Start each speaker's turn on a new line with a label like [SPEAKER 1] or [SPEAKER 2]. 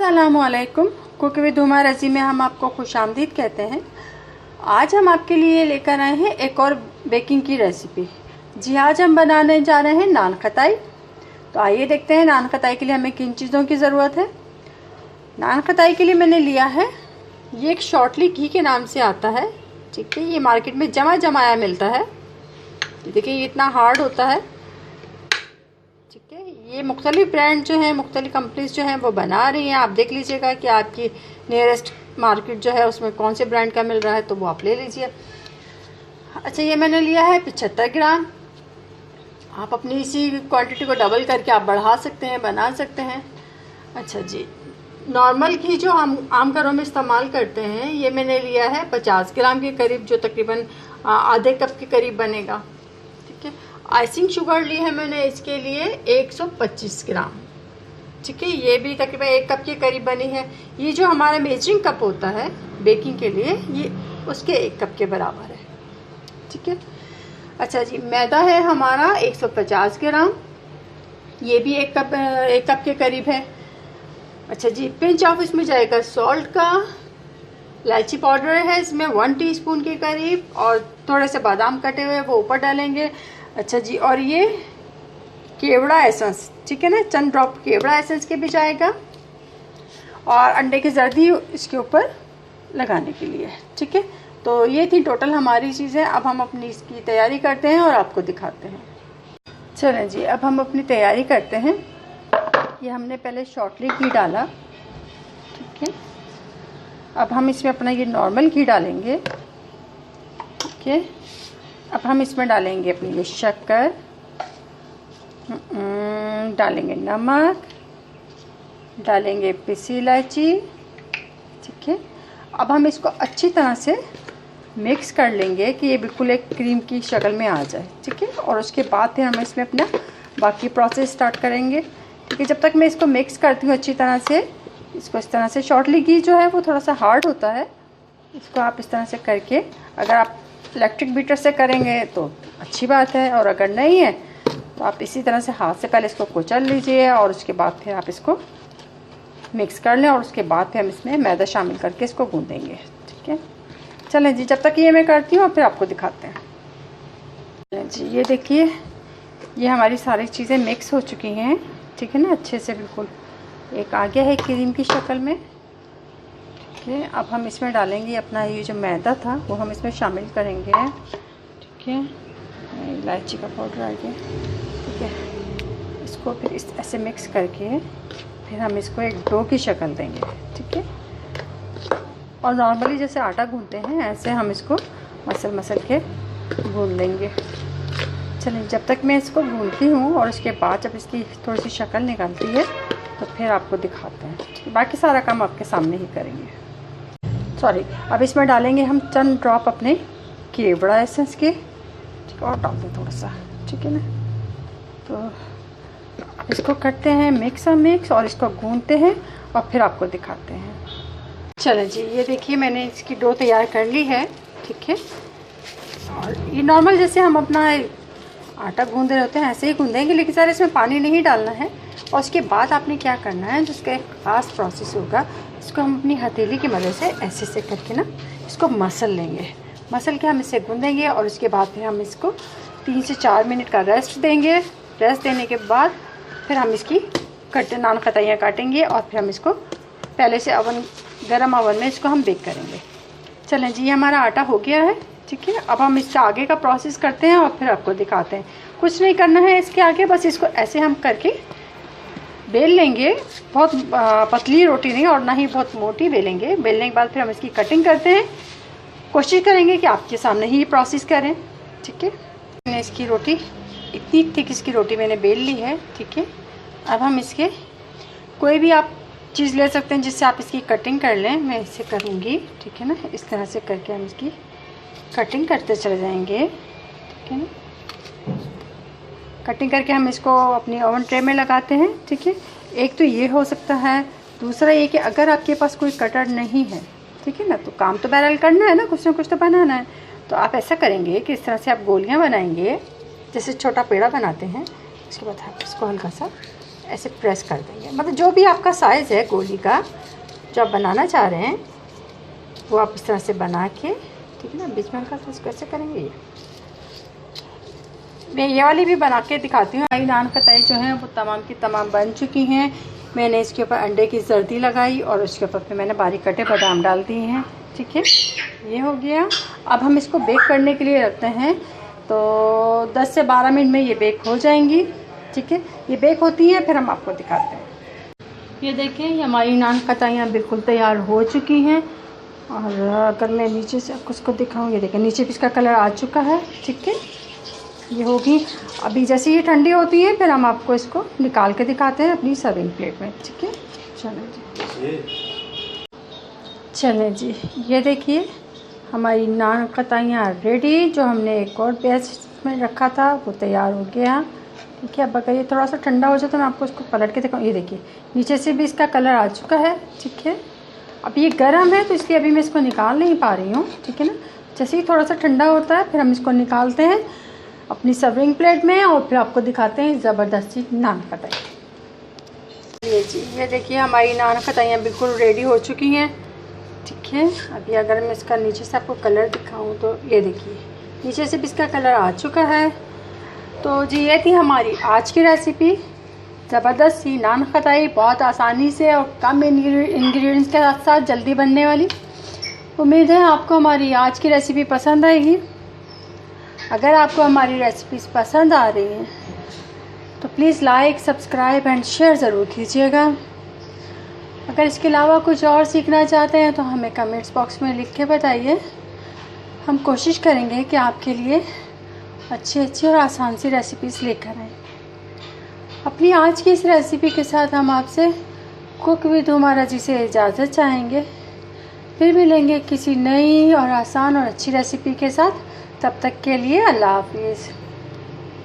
[SPEAKER 1] अस्सलामुअलैकुम। Cook with Huma रज़ी में हम आपको खुशामदीद कहते हैं। आज हम आपके लिए लेकर आए हैं एक और बेकिंग की रेसिपी। जी, आज हम बनाने जा रहे हैं नान खताई। तो आइए देखते हैं नान खताई के लिए हमें किन चीज़ों की ज़रूरत है। नान खताई के लिए मैंने लिया है, ये एक शॉर्टली घी के नाम से आता है, ठीक है। ये मार्केट में जमाया मिलता है। देखिए ये इतना हार्ड होता है, ठीक है। ये मुख्तलिफ ब्रांड जो हैं, मुख्तलिफ कंपनीज जो हैं वो बना रही हैं। आप देख लीजिएगा कि आपकी नियरेस्ट मार्केट जो है उसमें कौन से ब्रांड का मिल रहा है, तो वो आप ले लीजिए। अच्छा, ये मैंने लिया है 75 ग्राम। आप अपनी इसी क्वांटिटी को डबल करके आप बढ़ा सकते हैं, बना सकते हैं। अच्छा जी, नॉर्मल घी जो हम आम घरों में इस्तेमाल करते हैं, ये मैंने लिया है 50 ग्राम के करीब, जो तकरीबन आधे कप के करीब बनेगा, ठीक है। आइसिंग शुगर ली है मैंने इसके लिए 125 ग्राम, ठीक है। ये भी तकरीबन 1 कप के करीब बनी है। ये जो हमारा मेजरिंग कप होता है बेकिंग के लिए, ये उसके 1 कप के बराबर है, ठीक है। अच्छा जी, मैदा है हमारा 150 ग्राम, ये भी 1 कप के करीब है। अच्छा जी, पिंच ऑफ इसमें जाएगा सॉल्ट का। इलायची पाउडर है इसमें 1 टीस्पून के करीब, और थोड़े से बादाम कटे हुए वो ऊपर डालेंगे। अच्छा जी, और ये केवड़ा एसेंस, ठीक है ना, चंद ड्रॉप केवड़ा एसेंस के भी जाएगा, और अंडे की जर्दी इसके ऊपर लगाने के लिए, ठीक है। तो ये थी टोटल हमारी चीज़ें। अब हम अपनी इसकी तैयारी करते हैं और आपको दिखाते हैं। चलें जी, अब हम अपनी तैयारी करते हैं। ये हमने पहले शॉर्टली घी डाला, ठीक है। अब हम इसमें अपना ये नॉर्मल घी डालेंगे, ठीक है। अब हम इसमें डालेंगे अपनी ये शक्कर, डालेंगे नमक, डालेंगे पिसी इलायची, ठीक है। अब हम इसको अच्छी तरह से मिक्स कर लेंगे कि ये बिल्कुल एक क्रीम की शक्ल में आ जाए, ठीक है। और उसके बाद फिर हम इसमें अपना बाकी प्रोसेस स्टार्ट करेंगे, ठीक है। जब तक मैं इसको मिक्स करती हूँ अच्छी तरह से, इसको इस तरह से, शॉर्टली घी जो है वो थोड़ा सा हार्ड होता है, इसको आप इस तरह से करके, अगर आप इलेक्ट्रिक बीटर से करेंगे तो अच्छी बात है, और अगर नहीं है तो आप इसी तरह से हाथ से पहले इसको कुचल लीजिए, और उसके बाद फिर आप इसको मिक्स कर लें, और उसके बाद फिर हम इसमें मैदा शामिल करके इसको गूंदेंगे, ठीक है। चलें जी, जब तक ये मैं करती हूँ और फिर आपको दिखाते हैं। चलें जी, ये देखिए ये हमारी सारी चीज़ें मिक्स हो चुकी हैं, ठीक है ना, अच्छे से बिल्कुल एक आ गया है क्रीम की शक्ल में, ठीक है। अब हम इसमें डालेंगे अपना ये जो मैदा था वो हम इसमें शामिल करेंगे, ठीक है। इलायची का पाउडर आ गया, ठीक है। इसको फिर इस ऐसे मिक्स करके फिर हम इसको एक डो की शक्ल देंगे, ठीक है। और नॉर्मली जैसे आटा गूंथते हैं ऐसे हम इसको मसल के गूंथ देंगे। चलिए, जब तक मैं इसको गूंथती हूँ और उसके बाद जब इसकी थोड़ी सी शक्ल निकलती है तो फिर आपको दिखाते हैं, ठीक है। बाकी सारा काम आपके सामने ही करेंगे। सॉरी, अब इसमें डालेंगे हम चंद ड्रॉप अपने केवड़ा एसेंस के, ठीक है, और डाल दें थोड़ा सा, ठीक है ना। तो इसको करते हैं मिक्स और इसको गूंथते हैं और फिर आपको दिखाते हैं। चलें जी, ये देखिए मैंने इसकी डो तैयार कर ली है, ठीक है। और ये नॉर्मल जैसे हम अपना आटा गूंद रहे होते हैं ऐसे ही गूंदेंगे, लेकिन सर इसमें पानी नहीं डालना है। और उसके बाद आपने क्या करना है, जिसका एक ख़ास प्रोसेस होगा, इसको हम अपनी हथेली की मदद से ऐसे करके ना इसको मसल लेंगे। मसल के हम इसे गूंदेंगे, और उसके बाद फिर हम इसको 3 से 4 मिनट का रेस्ट देंगे। रेस्ट देने के बाद फिर हम इसकी नान खताइयाँ काटेंगे, और फिर हम इसको पहले से गरम ओवन में इसको हम बेक करेंगे। चलें जी, ये हमारा आटा हो गया है, ठीक है। अब हम इसका आगे का प्रोसेस करते हैं और फिर आपको दिखाते हैं। कुछ नहीं करना है इसके आगे, बस इसको ऐसे हम करके बेल लेंगे। बहुत पतली रोटी नहीं और ना ही बहुत मोटी बेलेंगे। बेलने के बाद फिर हम इसकी कटिंग करते हैं। कोशिश करेंगे कि आपके सामने ही ये प्रोसेस करें, ठीक है। मैंने इसकी रोटी इतनी थिक इसकी रोटी मैंने बेल ली है, ठीक है। अब हम इसके कोई भी आप चीज़ ले सकते हैं जिससे आप इसकी कटिंग कर लें। मैं इसे करूँगी, ठीक है ना, इस तरह से करके हम इसकी कटिंग करते चले जाएंगे, ठीक है ना। कटिंग करके हम इसको अपनी ओवन ट्रे में लगाते हैं, ठीक है। एक तो ये हो सकता है, दूसरा ये कि अगर आपके पास कोई कटर नहीं है, ठीक है ना, तो काम तो बहरहाल करना है ना कुछ तो बनाना है। तो आप ऐसा करेंगे कि इस तरह से आप गोलियां बनाएंगे, जैसे छोटा पेड़ा बनाते हैं। उसके बाद आप इसको हल्का सा ऐसे प्रेस कर देंगे। मतलब जो भी आपका साइज़ है गोली का, जो आप बनाना चाह रहे हैं वो आप इस तरह से बना के, ठीक है ना, बीच में हल्का सा कैसे करेंगे। ये मैं ये वाली भी बना के दिखाती हूँ। हमारी नान खताई जो है वो तमाम की तमाम बन चुकी हैं। मैंने इसके ऊपर अंडे की जर्दी लगाई और उसके ऊपर फिर मैंने बारीक कटे बादाम डाल दिए हैं, ठीक है। ये हो गया। अब हम इसको बेक करने के लिए रखते हैं, तो 10 से 12 मिनट में ये बेक हो जाएंगी, ठीक है। ये बेक होती हैं फिर हम आपको दिखाते हैं। ये देखें, ये हमारी नान खताइयाँ बिल्कुल तैयार हो चुकी हैं। और अगर मैं नीचे से आपको इसको दिखाऊँ, ये देखें नीचे भी इसका कलर आ चुका है, ठीक है। ये होगी। अभी जैसे ये ठंडी होती है फिर हम आपको इसको निकाल के दिखाते हैं अपनी सर्विंग प्लेट में, ठीक है। चलें जी, ये देखिए हमारी नान खताइयाँ रेडी। जो हमने एक और बैच में रखा था वो तैयार हो गया, ठीक है। अब अगर ये थोड़ा सा ठंडा हो जाए तो मैं आपको इसको पलट के दिखाऊँ। ये देखिए नीचे से भी इसका कलर आ चुका है, ठीक है। अब ये गर्म है तो इसलिए अभी मैं इसको निकाल नहीं पा रही हूँ, ठीक है ना। जैसे ही थोड़ा सा ठंडा होता है फिर हम इसको निकालते हैं अपनी सर्विंग प्लेट में और फिर आपको दिखाते हैं ज़बरदस्ती नान खताई। ये जी, ये देखिए हमारी नान खताइयाँ बिल्कुल रेडी हो चुकी हैं, ठीक है। अभी अगर मैं इसका नीचे से आपको कलर दिखाऊं तो ये देखिए नीचे से भी इसका कलर आ चुका है। तो जी ये थी हमारी आज की रेसिपी, ज़बरदस्त सी नान खताई, बहुत आसानी से और कम इंग्रेडिएंट्स के साथ साथ जल्दी बनने वाली। उम्मीद है आपको हमारी आज की रेसिपी पसंद आएगी। अगर आपको हमारी रेसिपीज़ पसंद आ रही हैं तो please like, subscribe and share ज़रूर कीजिएगा। अगर इसके अलावा कुछ और सीखना चाहते हैं तो हमें कमेंट्स बॉक्स में लिख के बताइए। हम कोशिश करेंगे कि आपके लिए अच्छी और आसान सी रेसिपीज़ लेकर आएँ। अपनी आज की इस रेसिपी के साथ हम आपसे कुक विद हुमारा जी से इजाज़त चाहेंगे। फिर मिलेंगे किसी नई और आसान और अच्छी रेसिपी के साथ। तब तक के लिए अल्लाह हाफिज़।